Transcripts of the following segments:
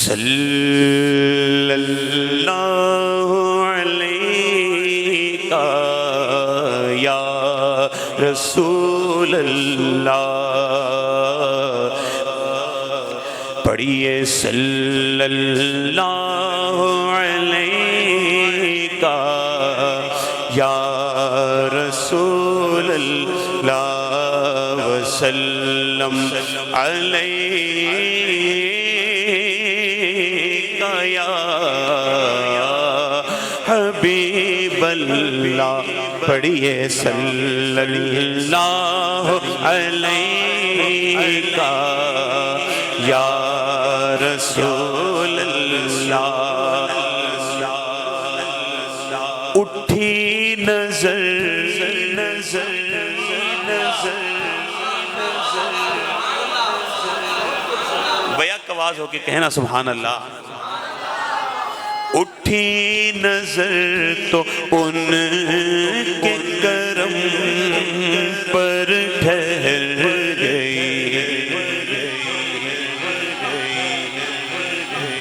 صلی اللہ علیہ یا رسول اللہ، پڑھیے صلی اللہ علیہ یا رسول اللہ وسلم علیہ یا حبیب اللہ، پڑھیے صلی اللہ علیہ یا رسول اللہ۔ اٹھی نظر نظر نظر بیک آواز ہو کے کہنا سبحان اللہ۔ اٹھی نظر تو ان کے کرم پر ٹھہر گئی،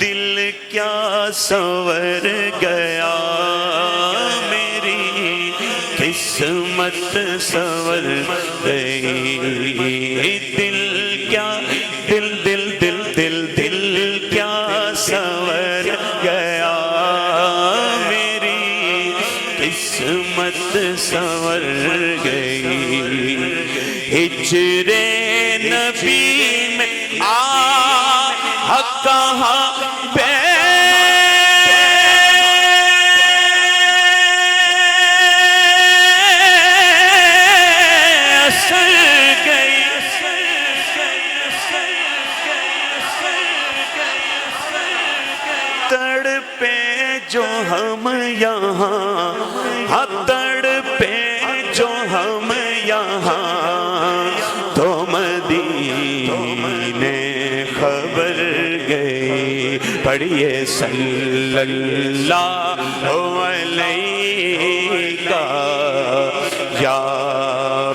دل کیا سنور گیا، میری قسمت سنور گئی، دل کیا دل دل دل دل دل کیا سنور گیا، میری قسمت سنور گئی، ہجر نبی میں کہاں تڑپے جو ہم یہاں، تڑپے جو ہم یہاں، تو مدینے خبر گئی، پڑھیے صلی اللہ علیہ یا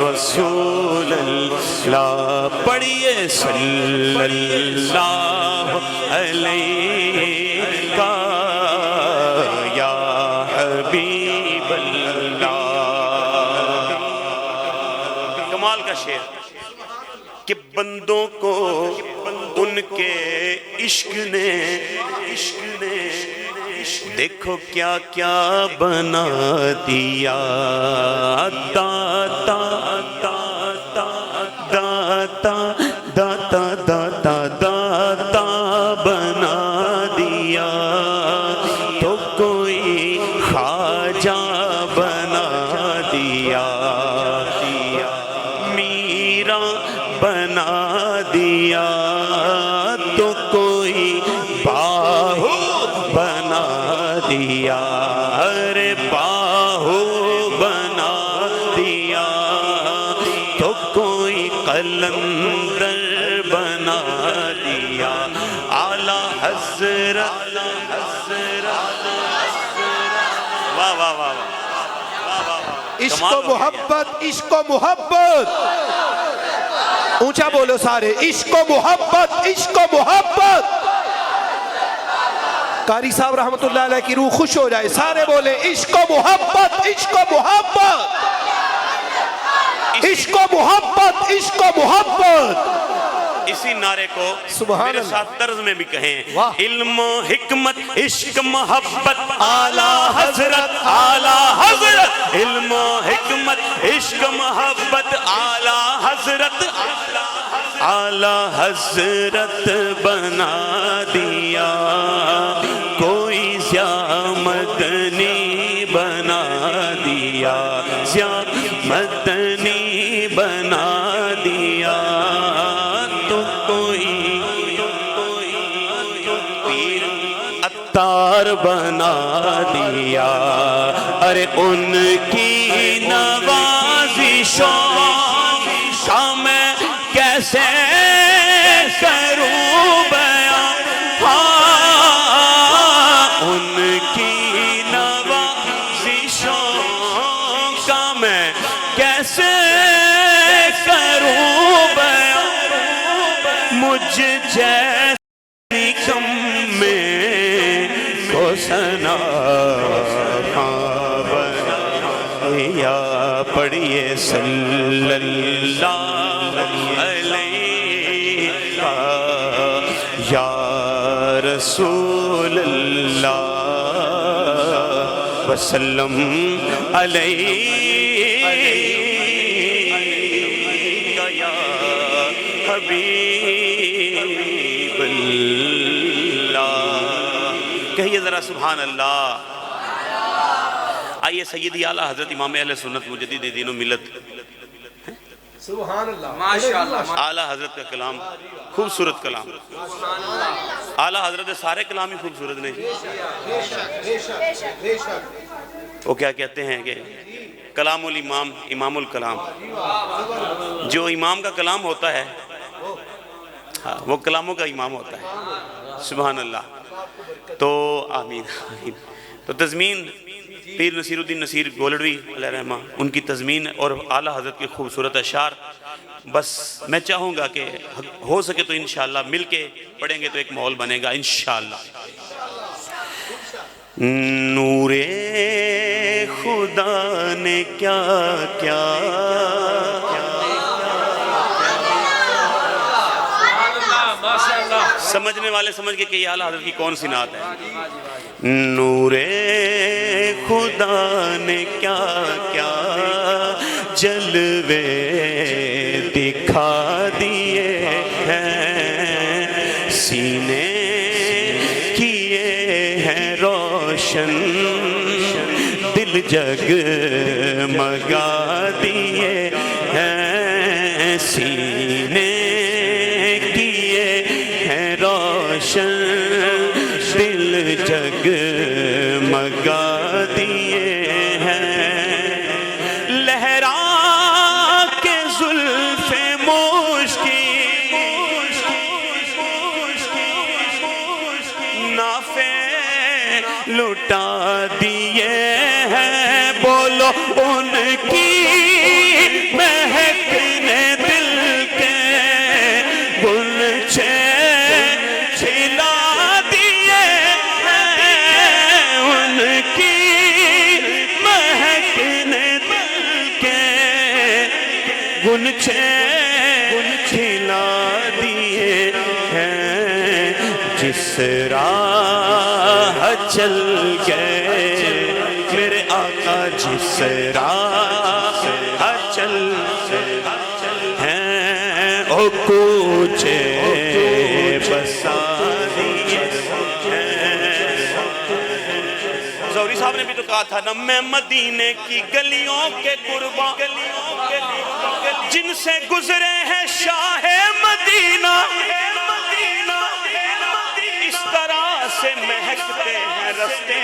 رسول اللہ، پڑھیے صلی اللہ علیہ یا حبیب اللہ۔ کمال کا شعر کہ بندوں کو ان کے عشق نے دیکھو کیا کیا بنا دیا، داتا داتا داتا داتا داتا داتا بنا دیا، تو کوئی خواجہ بنا دیا، میرا بنا دیا، تو کوئی باہو بنا دیا، ارے باہو بنا دیا، تو کوئی قلندر بنا دیا، اعلیٰ حضرت واہ واہ واہ واہ، عشق و محبت، عشق و محبت، اونچا بولو سارے، عشق و محبت، عشق و محبت۔ قاری صاحب رحمت اللہ علیہ کی روح خوش ہو جائے، سارے بولے عشق و محبت، عشق و محبت، عشق و محبت، عشق و محبت۔ اسی نعرے کو میرے ساتھ طرز میں بھی کہیں، علم و حکمت عشق محبت اعلیٰ حضرت، اعلیٰ حضرت، علم و حکمت عشق محبت اعلیٰ حضرت، اعلیٰ حضرت بنا دیا، کوئی ضیاء مدنی بنا دیا، ضیاء مدنی بنا دیا، تو کوئی پیر عطار بنا دیا، ارے ان کی نوازشوں کا میں کیسے کروں بیان، ان کی نوازشوں کا میں کیسے کروں بیان، مجھ جیسی کم میں کو سنا یا پڑھیے صلی اللہ علیہ یا رسول اللہ وسلم علیہ یا حبیب اللہ. کہیے ذرا سبحان اللہ. آئیے سیدی اعلیٰ حضرت امام اہل سنت مجدد دین و ملت سبحان اللہ ماشاءاللہ اعلیٰ حضرت کا کلام خوبصورت کلام. اعلیٰ حضرت سارے کلام ہی خوبصورت نہیں. وہ کیا کہتے ہیں کہ کلام الامام امام الکلام. جو امام کا کلام ہوتا ہے وہ کلاموں کا امام ہوتا ہے. سبحان اللہ. تو آمین. تو تضمین پیر نصیر الدین نصیر گولڑوی علیہ رحمہ ان کی تضمین اور اعلیٰ حضرت کے خوبصورت اشعار. بس میں چاہوں گا کہ ہو سکے تو انشاءاللہ مل کے پڑھیں گے تو ایک ماحول بنے گا انشاءاللہ. نور خدا نے کیا کیا سمجھنے والے سمجھ کے کہ یہ اعلیٰ حضرت کی کون سی نعت ہے. نور خدا نے کیا کیا جلوے دکھا دیے ہیں سینے کیے ہیں روشن دل جگمگا دیے ہیں سینے کیے ہیں روشن دل جگمگا دیے ہیں لہرا کے زلف مشکی نافے لٹا دیے ہیں بولو ان کی مہک نے دل کے گلچے کھلا دیے ہیں ان کی مہک نے دل کے گلچے کھلا دیے ہیں جس راہ چل گئے میرے آقا جس راہ چل ہیں او کوچے بسا دیے ہیں. زہری صاحب نے بھی تو کہا تھا نا میں مدینے کی گلیوں کے قرباں جن سے گزرے ہیں شاہ مدینہ اس طرح سے مہکتے ہیں رستے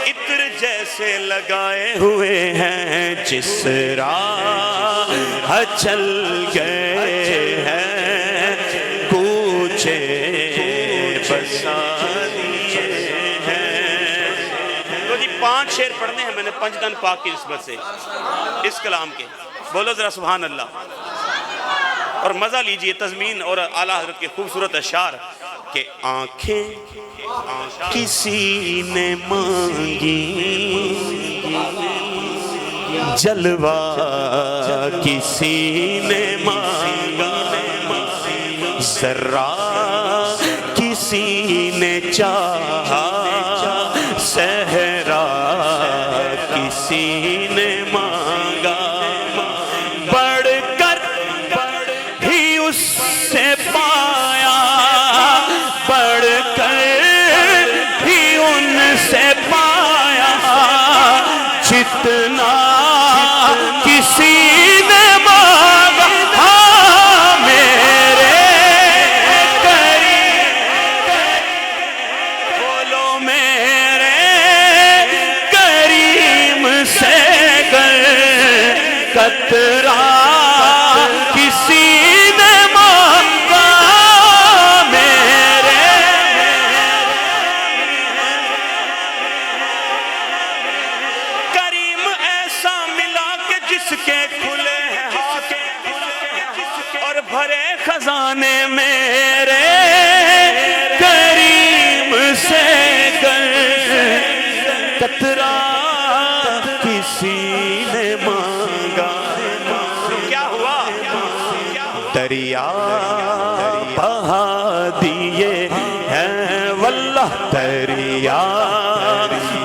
عطر جیسے لگائے ہوئے ہیں جس راہ چل گئے ہیں کوچے بسا دیے ہیں. تو جی 5 شعر پڑھنے ہیں میں نے پنجتن پاک کی نسبت سے اس کلام کے. بولو ذرا سبحان اللہ اور مزہ لیجئے تضمین اور اعلیٰ حضرت کے خوبصورت اشعار کہ آنکھیں کسی نے مانگی جلوہ کسی نے مانگا ذرہ کسی نے چاہا صحرا کسی نے مانگا بڑھ کر بھی اس سے پایا بڑھ کر بھی ان سے پایا جتنا کسی نے مانگا ہاں میرے کریم بولو میرے کریم سے گر قطرہ کسی نے مانگا میرے کریم ایسا ملا کہ جس کے کھلے ہیں ہاتھ اور بھرے خزانے میرے کریم قطرہ کسی نے مانگا تو کیا ہوا؟ دریا بہا دیے ہیں واللہ، دریا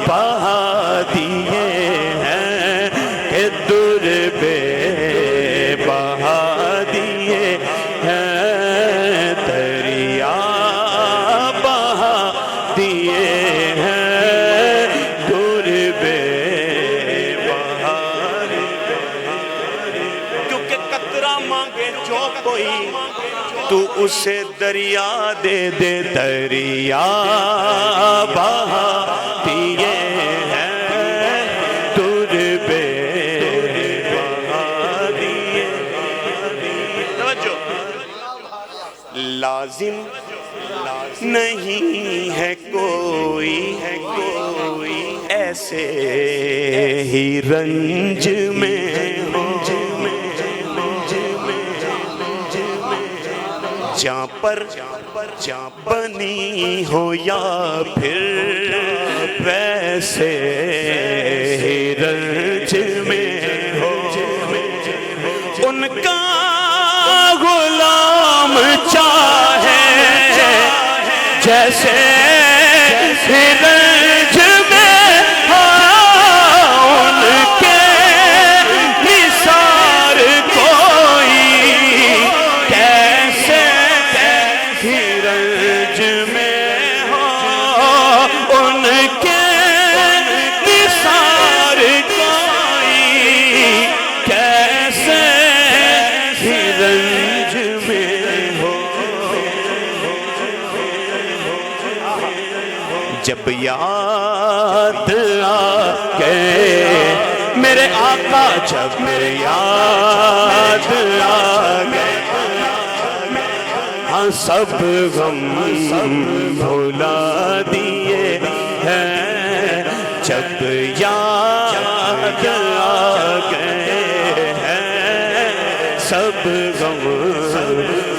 بہا دیے ہیں کہ در بے بہا دیے ہیں، دریا بہا دیے ہیں در بے بہا، کیونکہ قطرہ مانگے جو کوئی تو اسے دریا دے دے، دریا بہا دیے ہیں در بے بہا دیے۔ توجہ، لازم نہیں ہے کوئی ایسے ہی رنج میں ہو جہاں پر بنی ہو یا پھر ویسے ہی رنج میں ہو، ان کا غلام چاہے جیسے ہی رنج میں ہو، ان کے نثار کوئی کیسے ہی رنج میں ہو، ان کے نثار کوئی کیسے ہی رنج میں ہو۔ جب یاد آ گئے میرے آقا، جب یاد آ گئے ہاں سب غم بھلا دیے ہیں، جب یاد آ گئے ہیں سب غم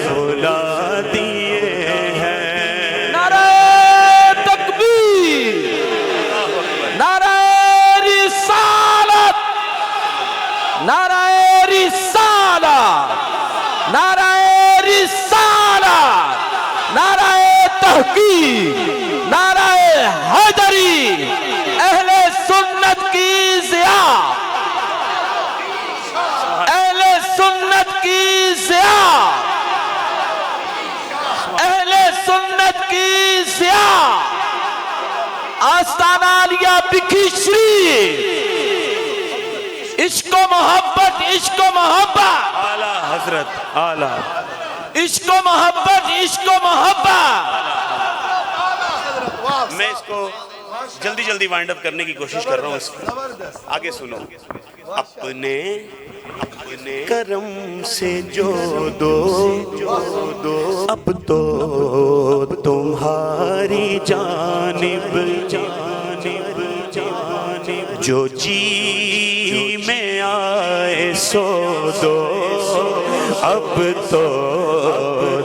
بھلا دیے ہیں۔ نعرہ تکبیر، نعرہ رسالت، نعرہ رسالت، نعرہ رسالت، نعرہ تحقیق، نعرہ حیدری، اہل سنت کی ضیاء، اہل سنت کی ضیاء، اہل سنت کی ضیاء، آستانہ عالیہ بکھی شریف، عشق و محبت، عشق و محبت، اعلیٰ حضرت اعلیٰ، عشق و محبت، عشق و محبت۔ میں اس کو جلدی وائنڈ اپ کرنے کی کوشش کر رہا ہوں، اس کو آگے سنو۔ اپنے کرم سے جو دو اب تو تمہاری جانب، جو جی میں آئے سو دو اب تو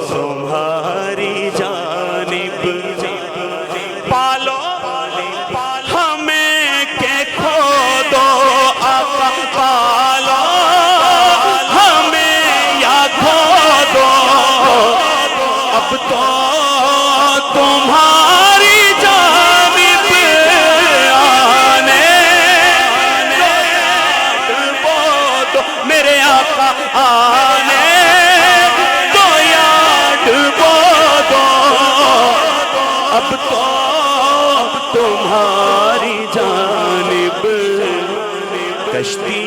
تمہاری جانب، پالو ہمیں کہ کھو دو آقا، پالو ہمیں یا کھو دو اب تو تمہاری جانب آنے دو، میرے آقا آنے دو یاد دو، اب تو تمہاری جانب کشتی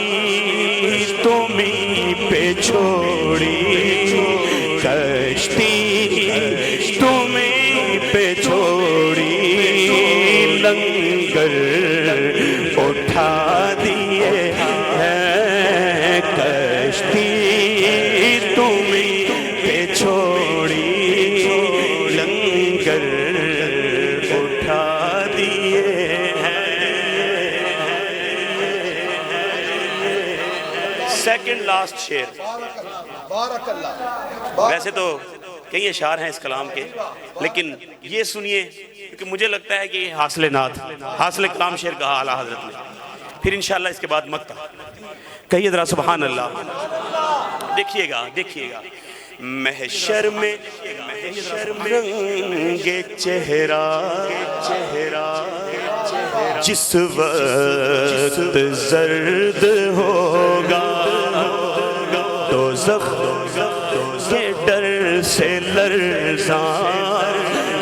تمہیں پہ چھوڑی، کشتی تمہیں پہ چھوڑی، لنگر اٹھا دیے ہیں، کشتی تمہیں پہ چھوڑی، لنگر اٹھا دیے ہیں۔ سیکنڈ لاسٹ شعر، بارک اللہ، ویسے تو کئی اشعار ہیں اس کلام کے، لیکن یہ سنیے کیونکہ مجھے لگتا ہے کہ یہ حاصل نعت، حاصل کلام شعر کہا اعلیٰ حضرت نے. پھر انشاءاللہ اس کے بعد مقطع. کہیے ذرا سبحان اللہ. دیکھیے گا دیکھیے گا. محشر میں رنگ چہرہ جس وقت زرد ہوگا، دوزخ کے ڈر سے لرزاں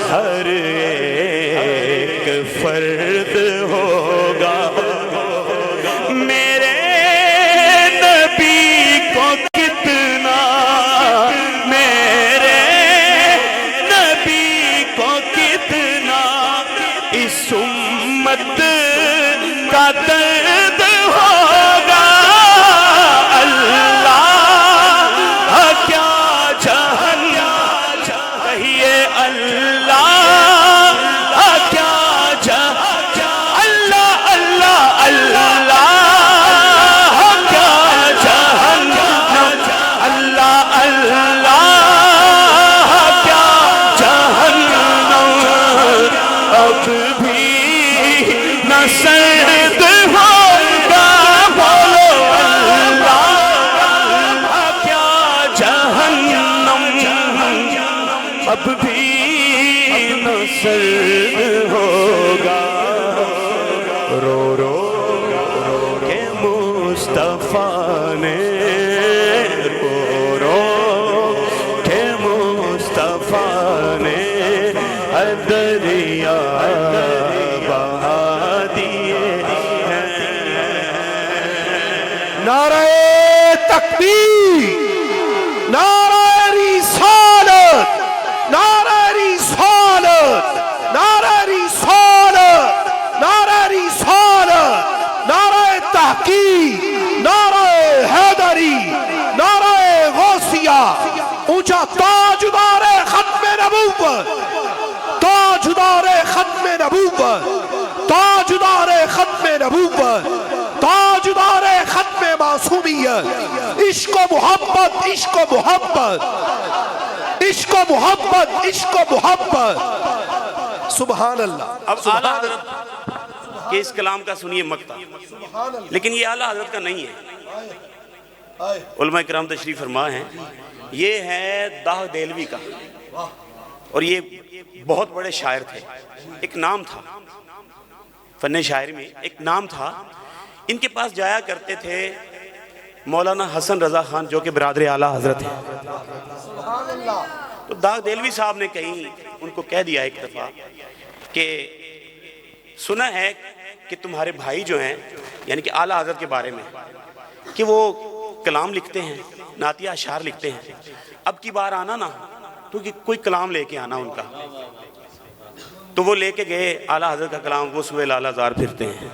ہر ایک فرد ہوگا. میرے نبی کو کتنا، میرے نبی کو کتنا اس امت کا درد ہوگا. اللہ کیا جہنم، کہیے اللہ کیا جہنم، اللہ اللہ اللہ کیا جہنم، اللہ اللہ کیا جہنم اب بھی نہ سرد ہوگا. بولو اللہ کیا جہنم اب بھی نہ سرد ہوگا. رو رو کے مصطفیٰ نے، رو رو کے مصطفیٰ نے دریا بہا دیے ہیں. نعرہ تکبیر، نعرہ رسالت، نعرہ رسالت، نعرہ رسالت، نعرہ رسالت، نعرہ تحقیق، نعرہ حیدری، نعرہ غوثیہ. اونچا تاجدار ختم نبوت، تاجدار ختم نبوت، تاجدار ختم نبوت، تاجدار ختم معصومیت. عشق و محبت، عشق و محبت، عشق و محبت، عشق و محبت. سبحان اللہ. اب اعلیٰ حضرت کے اس کلام کا سنیے مقطع، لیکن یہ اعلیٰ حضرت کا نہیں ہے. علماء کرام تشریف فرما ہیں. یہ ہے داغ دیلوی کا، اور یہ بہت بڑے شاعر تھے. ایک نام تھا فن شاعری میں، ایک نام تھا. ان کے پاس جایا کرتے تھے مولانا حسن رضا خان جو کہ برادر اعلیٰ حضرت ہیں. تو داغ دیلوی صاحب نے کہیں ان کو کہہ دیا ایک دفعہ کہ سنا ہے کہ تمہارے بھائی جو ہیں، یعنی کہ اعلیٰ حضرت کے بارے میں، کہ وہ کلام لکھتے ہیں، نعتیہ اشعار لکھتے ہیں. اب کی بار آنا نا تو کوئی کلام لے کے آنا ان کا. تو وہ لے کے گئے اعلیٰ حضرت کا کلام. وہ سوئے لالہ زار پھرتے ہیں.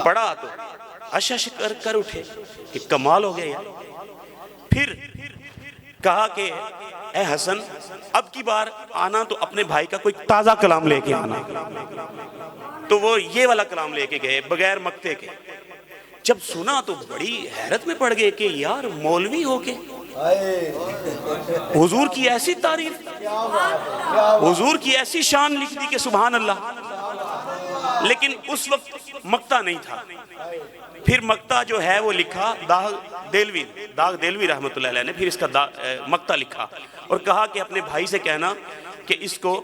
پڑھا تو اشش کر اٹھے کہ کمال ہو گیا یار. پھر کہا کہ اے حسن اب کی بار آنا تو اپنے بھائی کا کوئی تازہ کلام لے کے آنا. تو وہ یہ والا کلام لے کے گئے بغیر مقطع کے. جب سنا تو بڑی حیرت میں پڑ گئے کہ یار مولوی ہو کے حضور کی ایسی تعریف، حضور کی ایسی شان لکھ دی کہ سبحان اللہ. لیکن اس وقت مقطع نہیں تھا. پھر مقطع جو ہے وہ لکھا داغ دیلوی رحمت اللہ علیہ نے. پھر اس کا مقطع لکھا اور کہا کہ اپنے بھائی سے کہنا کہ اس کو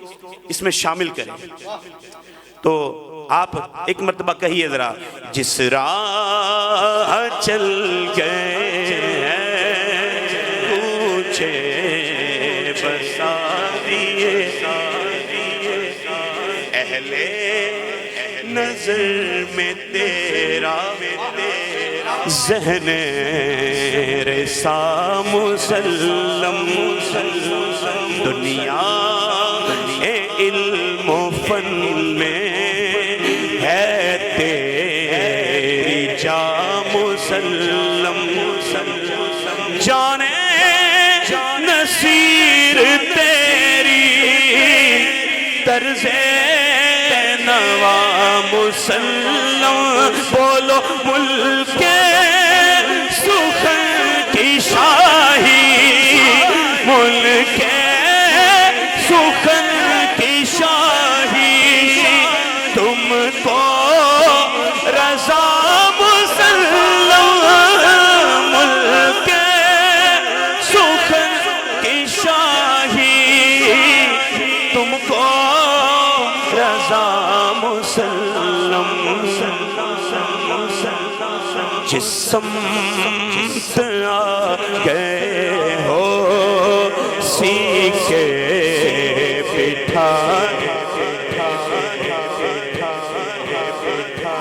اس میں شامل کریں. تو آپ ایک مرتبہ کہیے ذرا. جس راہ چل گئے پوچھے بسا دیے اہل نظر میں تیرا ذہن رسا مسلم. دنیا علم و فن میں ہے تیری جا مسلم. جانے نصیر تیری طرز نوا مسلم. بولو ملک سخن کی شاہی سخن کی شاہی تم کو رضا مسلم ملک سخن کی شاہی تم کو رضا مسلم جس سمت آ گئے ہو سیکھے بٹھا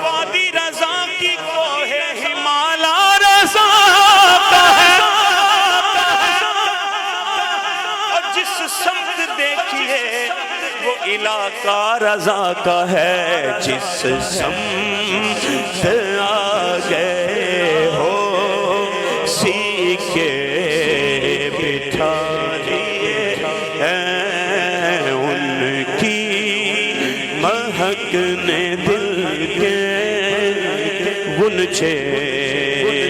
وادی رضا کی کوہ ہمالا رضا کا ہے اور جس سمت دیکھیے وہ علاقہ رضا کا ہے جس سمت آ گئے ہو سیکھے بٹھا دیے ہیں ان کی مہک نے دل کے غنچے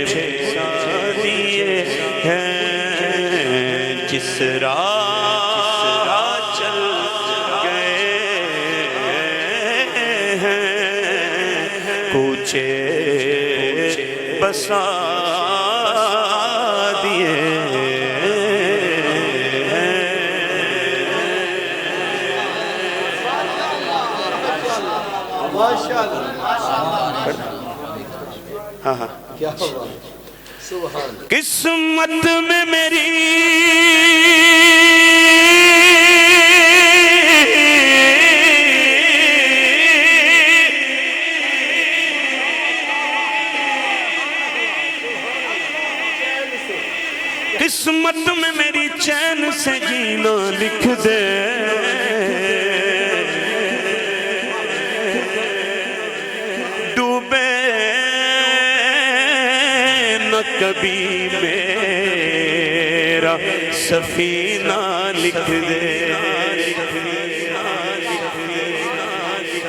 بسا دیے ہیں جس راہ چل گئے ہیں کوچے بسا دیے ہاں ہاں قسمت میں میری قسمت میں میری چین سے جینا لکھ دے ڈوبے نہ کبھی میرا سفینہ لکھ دے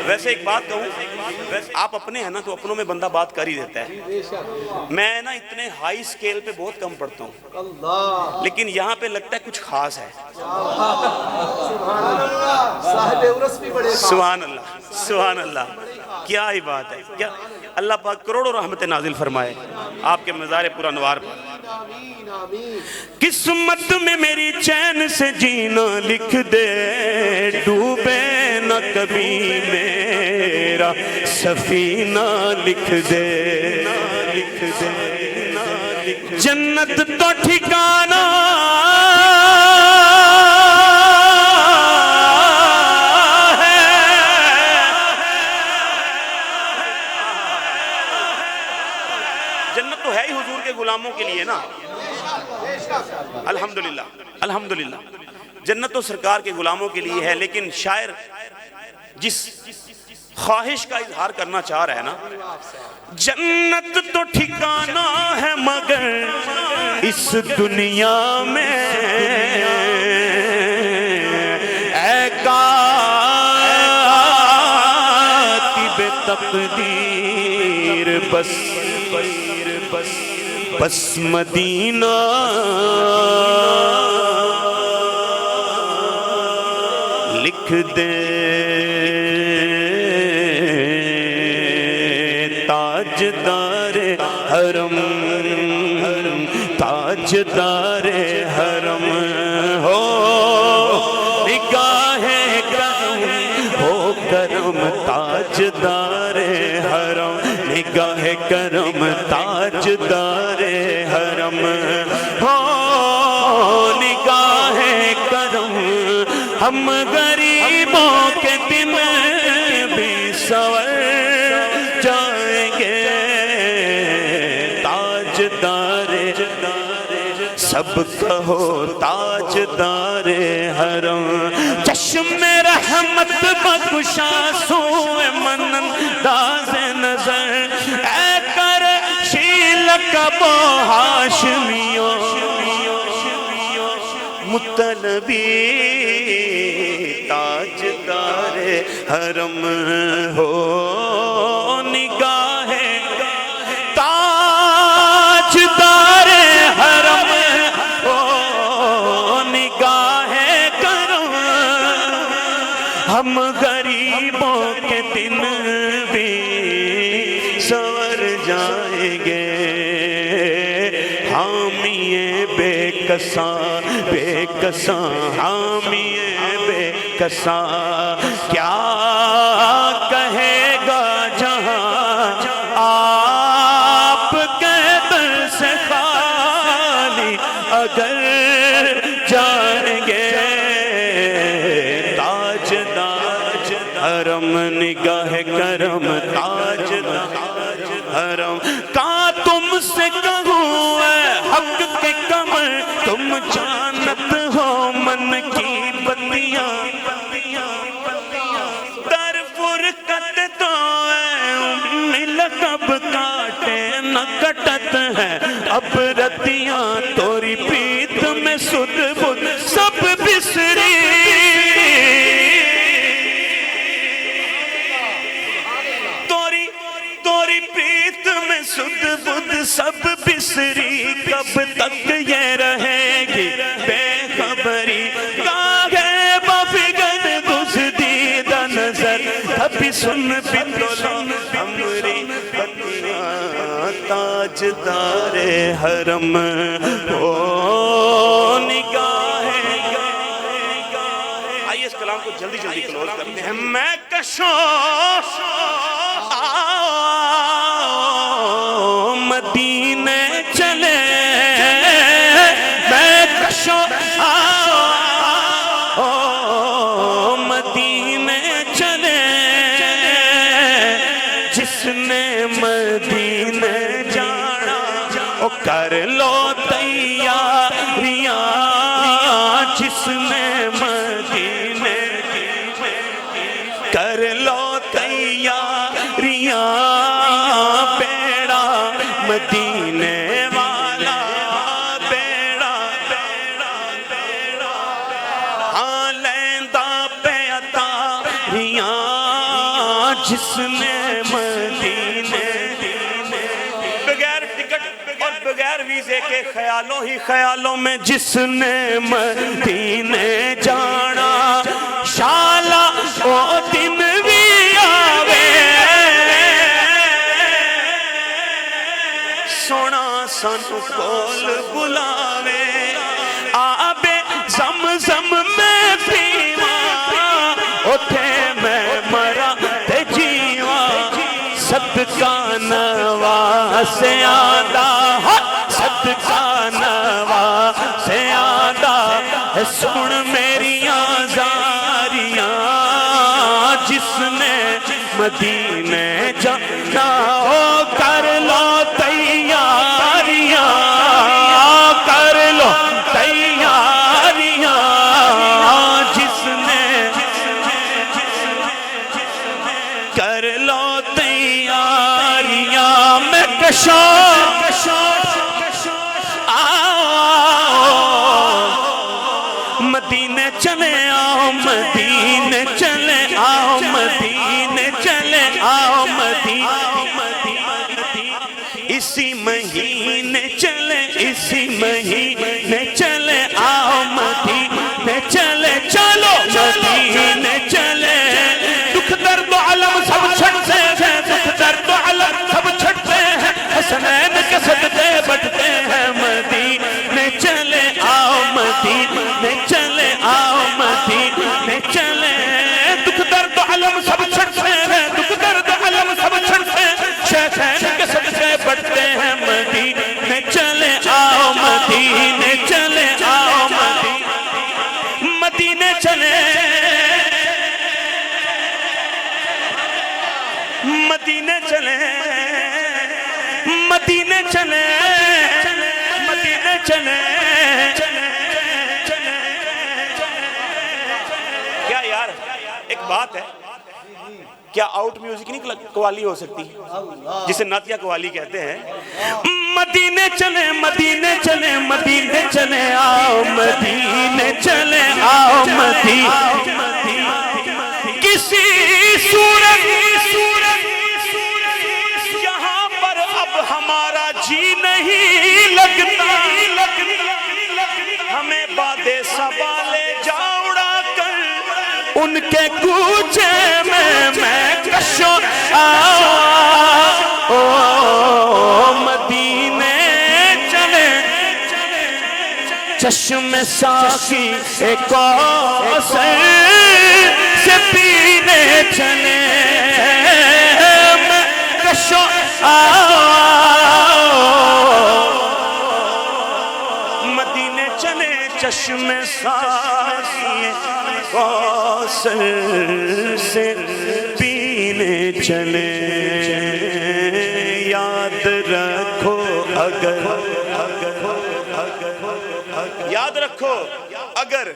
ویسے ایک بات کہوں آپ اپنے ہیں نا تو اپنوں میں بندہ بات کر ہی دیتا ہے میں نا اتنے ہائی سکیل پہ بہت کم پڑھتا ہوں لیکن یہاں پہ لگتا ہے کچھ خاص ہے سبحان اللہ سبحان اللہ کیا ہی بات ہے کیا اللہ پاک کروڑوں رحمت نازل فرمائے آپ کے مزار پر انوار پر قسمت میں میری چین سے جینا لکھ دے ڈوبے نہ کبھی میرا سفینہ لکھ دے جنت تو ٹھکانہ جنت تو ہے ہی حضور کے غلاموں کے لیے نا الحمدللہ الحمدللہ جنت تو سرکار کے غلاموں کے لیے ہے لیکن شاعر جس خواہش کا اظہار کرنا چاہ رہا ہے نا جنت تو ٹھکانہ ہے مگر اس دنیا میں اے کاتب تقدیر بس مدینہ لکھ دے تاجدار حرم تاجدار حرم ہو نگاہ کرم ہو کرم تاجدار حرم نگاہ کرم تاجدار حرم ہو نگاہ کرم ہم غریبوں کے دن بھی سور جائیں گے تاجدار سب کہو تاجدار حرم چشم رحمت بخشا سوئے مننداز نظر اے کر شیلک ابو ہاشمیوں مطلبی تاجدار حرم ہو نگاہ تاجدار حرم ہو نگاہ کرم ہم غریبوں کے دن بھی سنور جائیں گے حامی بے کساں بے کساں حامی بے کساں کیا کہے گا جہاں آپ کے در سے خالی اگر جائیں گے تاجدار حرم نگاہ کرم تاجدار حرم کہاں تم سے کہوں اے حق کے کمر تم جانت ہو من کی بتیاں در فرقت تو اے امی لقب کاٹے نہ کٹت ہے اب رتیاں توری پیت میں سد بدھ سب بسری توری پیت میں سد بدھ سب بسری کب تک یہ رہے گی بے خبری کاغے بفگن گزدیدہ نظر تبھی سن بندلم ہمری بتیاں تاجدار حرم او نگاہ آئیے اس کلام کو جلدی جلدی کلوز کرتے ہیں میں کشوں مدینے چلے میں کشوں مدینے چلے جس نے مدینے جانا او کر لو تیاریاں جس نے مدینے کر لو تیاریاں بیڑا مدینے والا بیڑا ہاں لیندہ پہ عطاریاں جس نے مدینے بغیر ٹکٹ اور بغیر ویزے کے خیالوں ہی خیالوں میں جس نے مدینے جانا شالا او دن بھی آوے سونا سانو کول بلاوے آبے زمزم میں پیواں اتھے میں مرا تے جیواں صدقہ نوا سے آدھا صدقہ نوا سے آدھا سن میریاں زاریاں جس نے مدینے جانا ہو کر لو تیاریاں کر لو تیاریاں جس نے کر لو تیاریاں میں کشوں مدینے چلے آؤ مدینے چلے آؤ مدینے چلے آؤ مدینے اسی مہینے چلے اسی مہینے چلے آؤ مدینے چلے چلو مدینے چلے دکھ درد و علم سب چھٹتے ہیں دکھ درد و علم سب چھٹتے ہیں حسنین کے صدقے بٹتے ہیں مدینے چلے آؤ مدینے چلے آؤ مدینے چلے دکھ درد و علم سب چھٹتے ہیں دکھ درد و علم سب چھٹتے ہیں شیخین کے صدقے بٹتے ہیں مدینے چلے آؤ مدینے چلے آؤ مدینے چلے مدینے چلے مدینے چلے مدینے چلے کیا یار ایک بات ہے کیا آؤٹ میوزک نہیں قوالی ہو سکتی جسے نعتیہ قوالی کہتے ہیں مدینے چلے مدینے چلے مدینے چلے آؤ مدینے چلے آؤ مدینے کسی صورت یہاں پر اب ہمارا جی نہیں لگتا ہمیں باد سبا لے جا اڑا کر ان کے کوچے میں کشو مدینے چلے چشم ساقی کوثر سے پینے چلے میں کشو مدینے چلے چشم ساقی کوثر سے پینے چلے یاد رکھو اگر یاد رکھو اگر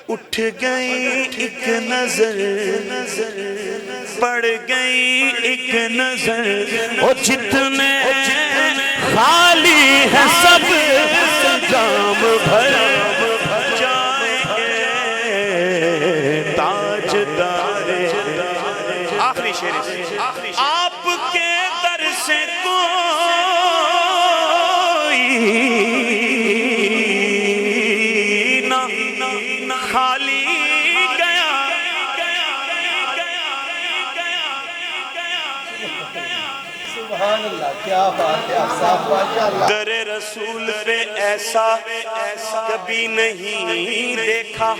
اٹھ گئی ایک نظر پڑ گئی ایک نظر وہ جتنے خالی ہے سب جام بھر جائیں گے تاجدار آخری شعر آپ کے در سے کوئی نہ خالی گیا سبحان اللہ کیا بات ہے صاحب ماشاءاللہ در رسول پہ ایسا کبھی نہیں دیکھا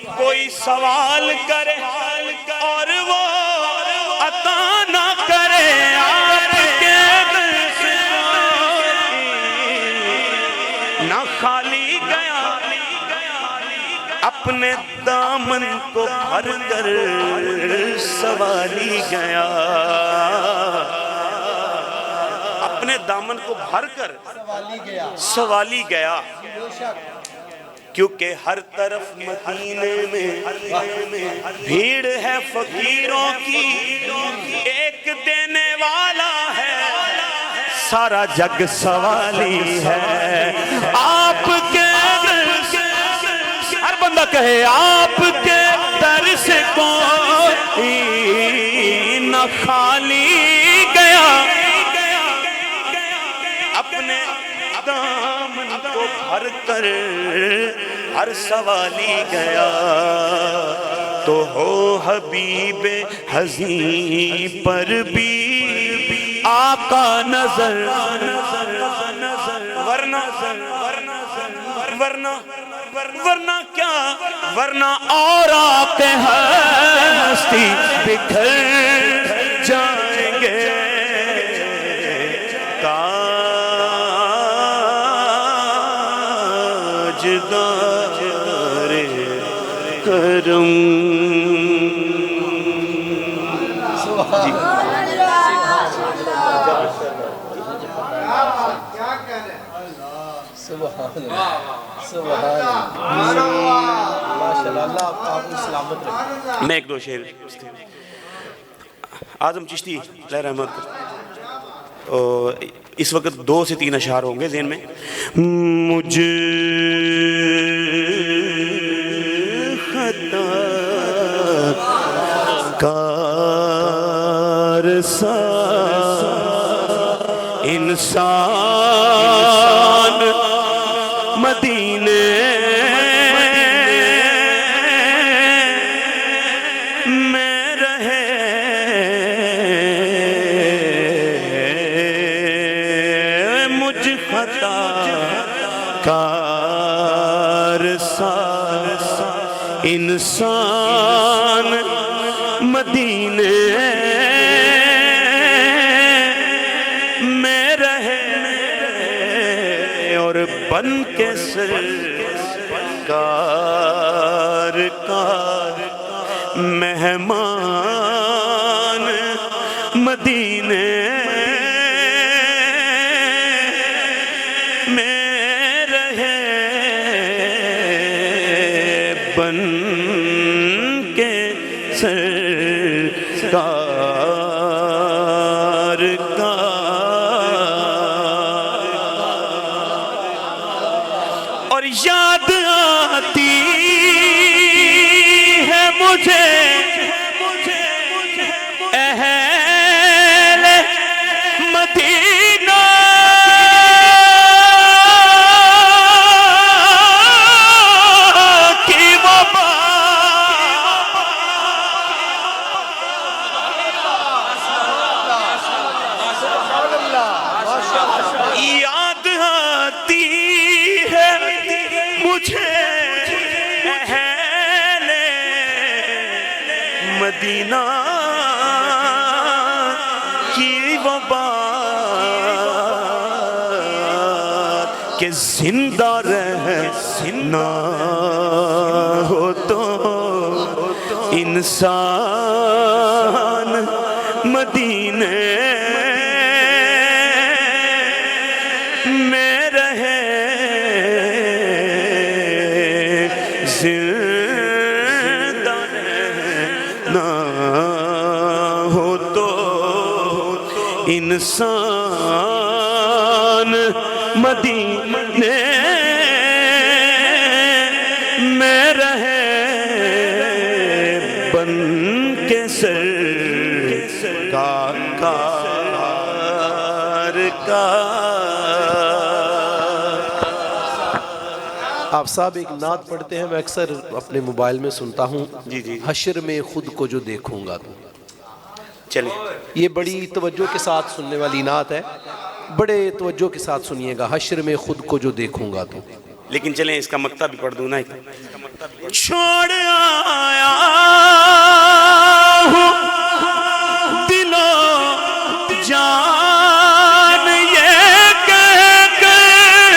کوئی سوال کرے اور وہ عطا نہ کرے آپ کے در سے نہ خالی گیا اپنے دامن کو بھر کر سوالی گیا اپنے دامن کو بھر کر سوالی گیا کیونکہ ہر طرف مدینے میں بھیڑ ہے فقیروں کی ایک دینے والا ہے سارا جگ سوالی ہے آپ کے در سے ہر بندہ کہے آپ کے در سے کوئی نہ خالی گیا اپنے دامن کو بھر کر ہر سوالی گیا تو ہو حبیب حزین پر بھی آقا نظر ورنہ کیا ورنہ اور آقے ہستی بکھر جائیں گے تاجدار کرم سبحان اللہ سبحان اللہ ماشاءاللہ اللہ آپ کو سلامت رکھے میں ایک دو شعر اعظم چشتی علیہ رحمت اس وقت 2 سے 3 اشعار ہوں گے ذہن میں مجھ خطا کار سا انسان مدینے میں رہے مجھ خطا کار سا انسان مدینے میں رہے اور بن کے سرکار کا مہمان مدینے میں رہے بن کے سرکار کا اور یاد آتی ہے مجھے اہل مدینہ کی وہ بات مدینہ کی وہ بات کہ زندہ رہنا ہو تو انسان مدینے میں رہے زندہ رہنا ہو تو انسان مدینے میں رہے بن کے سرکار کا آپ صاحب ایک نعت پڑھتے ہیں، میں اکثر اپنے موبائل میں سنتا ہوں، جی حشر میں خود کو جو دیکھوں گا تو. چلیں یہ بڑی توجہ کے ساتھ سننے والی نعت ہے، بڑے توجہ کے ساتھ سنیے گا. حشر میں خود کو جو دیکھوں گا تو. لیکن چلیں اس کا مقطع بھی پڑھ دوں نا. چھوڑ آیا ہوں دلو جان یہ کہہ کر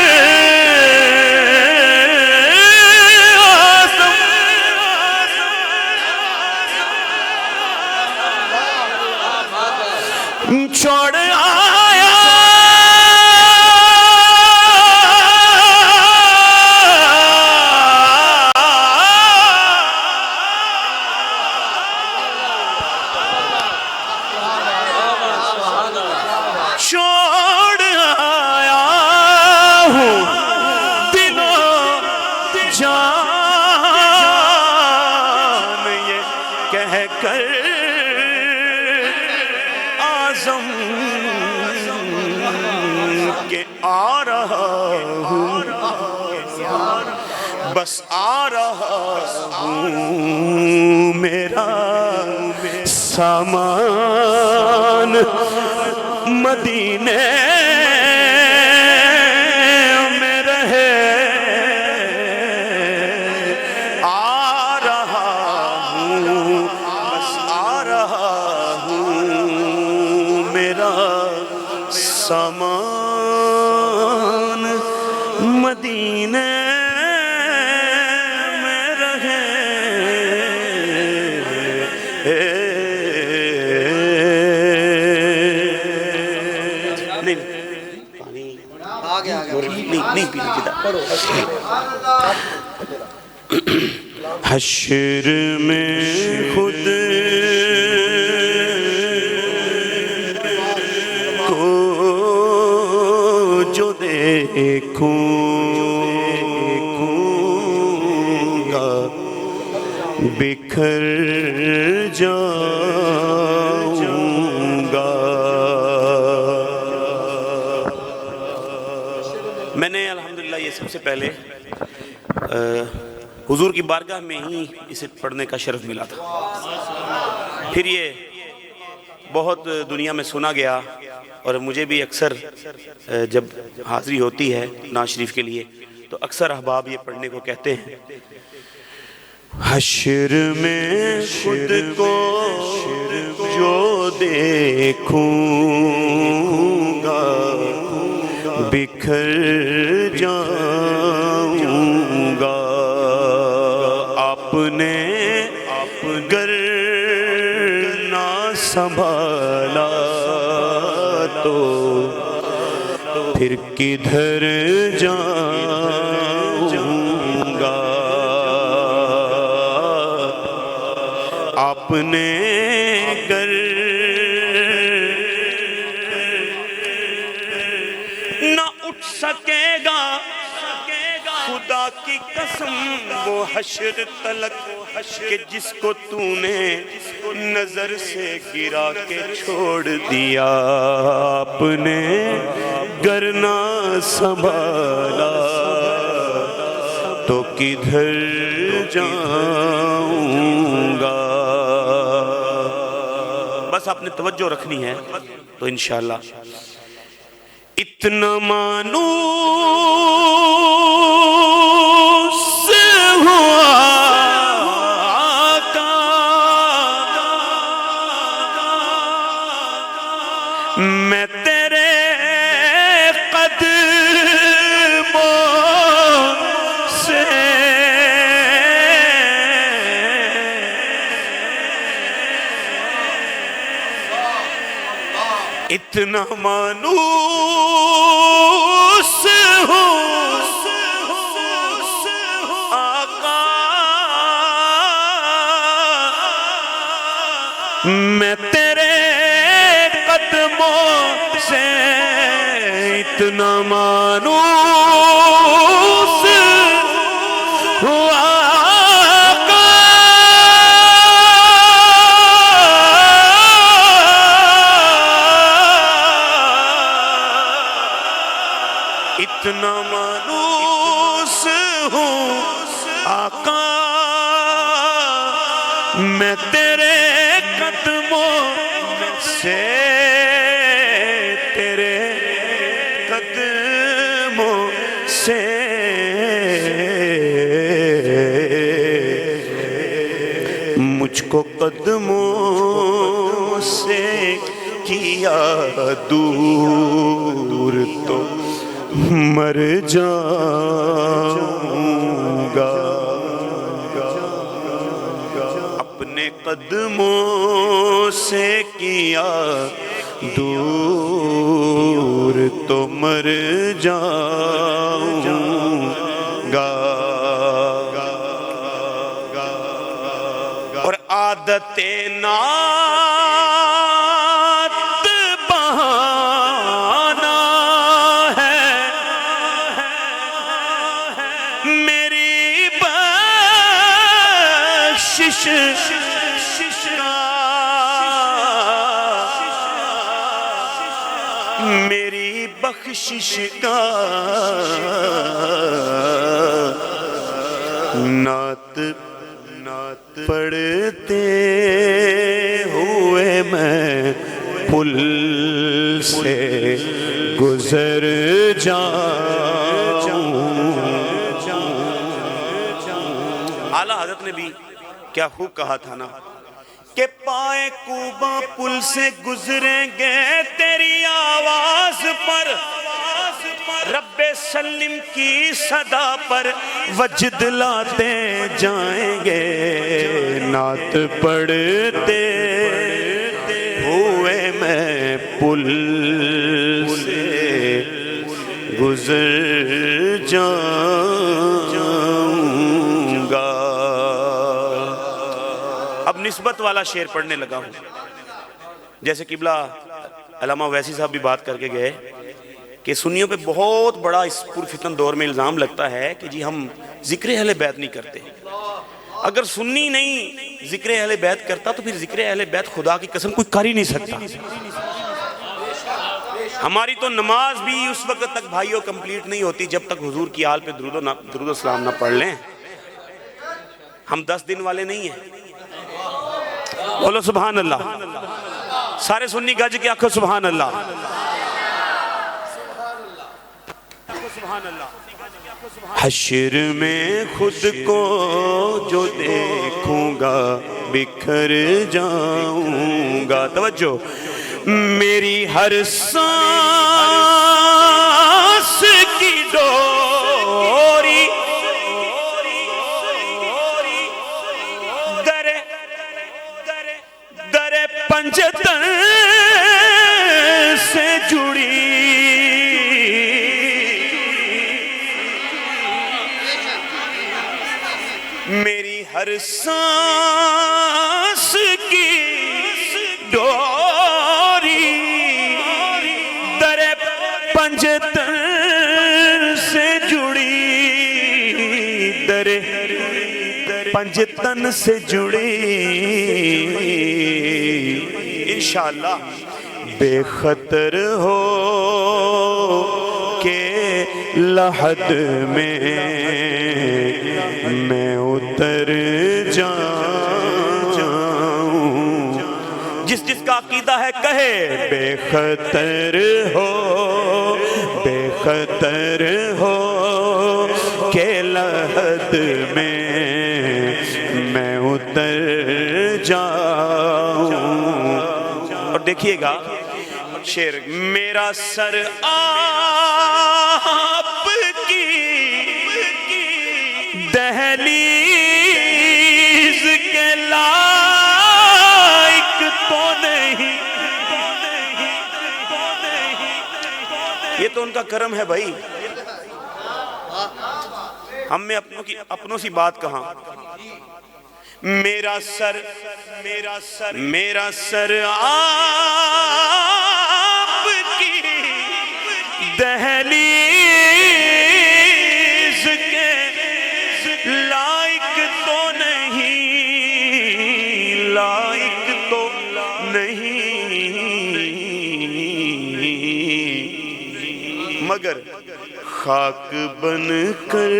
چھوڑ آیا چھوڑ آیا ہوں دلو جان یہ کہہ کر آزم کہ آ رہا ہوں بس آ رہا ہوں میرا سامان مدینے میں رہے آ رہا ہوں بس آ رہا ہوں میرا سامان مدینے میں رہے. نہیں پینا کدھر. حشر میں خود کو جو دیکھوں گا بکھر جاؤں گا. میں نے الحمدللہ یہ سب سے پہلے حضور کی بارگاہ میں ہی اسے پڑھنے کا شرف ملا تھا. پھر یہ بہت دنیا میں سنا گیا اور مجھے بھی اکثر جب حاضری ہوتی ہے نعت شریف کے لیے تو اکثر احباب یہ پڑھنے کو کہتے ہیں. حشر میں خود کو جو دیکھوں گا بکھر جاؤں گا. آپ نے گر نہ سنبھالا تو پھر کدھر جاؤں گا. آپ نے گر نہ اٹھ سکے گا خدا کی قسم وہ حشر تلک کہ جس کو تو نے نظر سے گرا کے چھوڑ دیا. آپ نے گر نہ سنبھالا تو کدھر جاؤں گا. بس آپ نے توجہ رکھنی ہے تو انشاءاللہ اتنا مانوس ہوا آقا اتنا مانوس ہوں آقا میں تیرے قدموں سے اتنا مانوس ہوں آقا اتنا مانوس ہوں آقا میں تیرے قدموں سے تیرے قدموں سے مجھ کو قدموں سے کیا دور تو مر جاؤں گا اپنے قدموں سے کیا دور تو مر جاؤں گا اور عادت نعت بہانا ہے میری بخشش میری بخشش کا نعت پڑھتے ہوئے میں پل سے گزر جاؤں اعلیٰ حضرت نے بھی کیا خوب کہا تھا نا کہ پائے کوبا پل سے گزریں گے تیری آواز پر رب سلم کی صدا پر وجد لاتے جائیں گے نعت پڑھتے ہوئے میں پل سے گزر جاؤں گا اب نسبت والا شعر پڑھنے لگا ہوں جیسے قبلہ علامہ ویسی صاحب بھی بات کر کے گئے کہ سنیوں پہ بہت بڑا اس پرفتن دور میں الزام لگتا ہے کہ جی ہم ذکر اہل بیت نہیں کرتے اگر سنی نہیں ذکر اہل بیت کرتا تو پھر ذکر اہل بیت خدا کی قسم کوئی کر ہی نہیں سکتا ہماری تو نماز بھی اس وقت تک بھائیوں کمپلیٹ نہیں ہوتی جب تک حضور کی آل پہ درود و سلام نہ پڑھ لیں ہم 10 دن والے نہیں ہیں بولو سبحان اللہ سارے سنی گج کے آنکھوں سبحان اللہ حشر میں خود کو جو دیکھوں گا بکھر جاؤں گا توجہ میری ہر سانس کی ڈوری در پنجتن سے جڑی میری ہر سانس کی ڈوری در پنجتن سے جڑی در پنجتن سے جڑی انشاءاللہ بے خطر ہو کہ لحد میں اتر جاؤں جس کا عقیدہ ہے کہے بے خطر ہو کہ لحد میں اتر جاؤں اور دیکھیے گا شعر میرا سر آپ کی دہلیز کے لائق تو نہیں یہ تو ان کا کرم ہے بھائی. ہم میں اپنوں سی بات کہاں. میرا سر آپ کی دہلیز کے لائق تو نہیں مگر خاک بن کر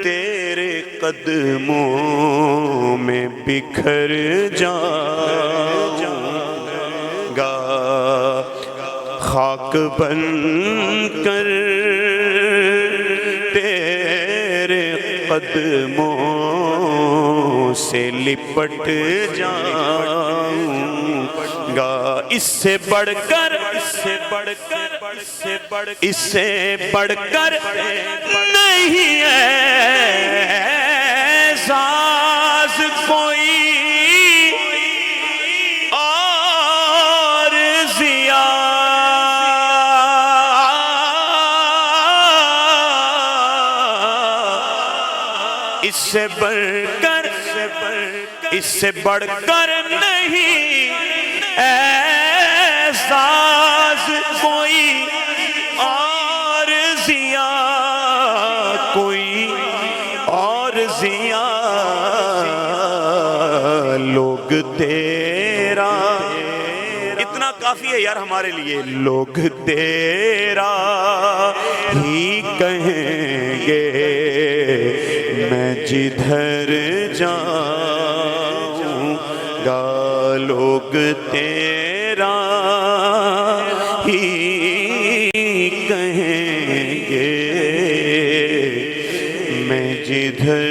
تیرے قدموں میں بکھر جاؤں گا. خاک بن کر تیرے قدموں سے لپٹ جاؤں گا. اس سے بڑھ کر نہیں اعزاز کوئی اور ضیا اس سے بڑھ کر نہیں اعزاز کوئی اور ضیا لوگ تیرا اتنا کافی ہے یار ہمارے لیے. لوگ تیرا ہی کہیں گے میں جدھر جاؤں گا. لوگ تیرا ہی کہیں گے میں جدھر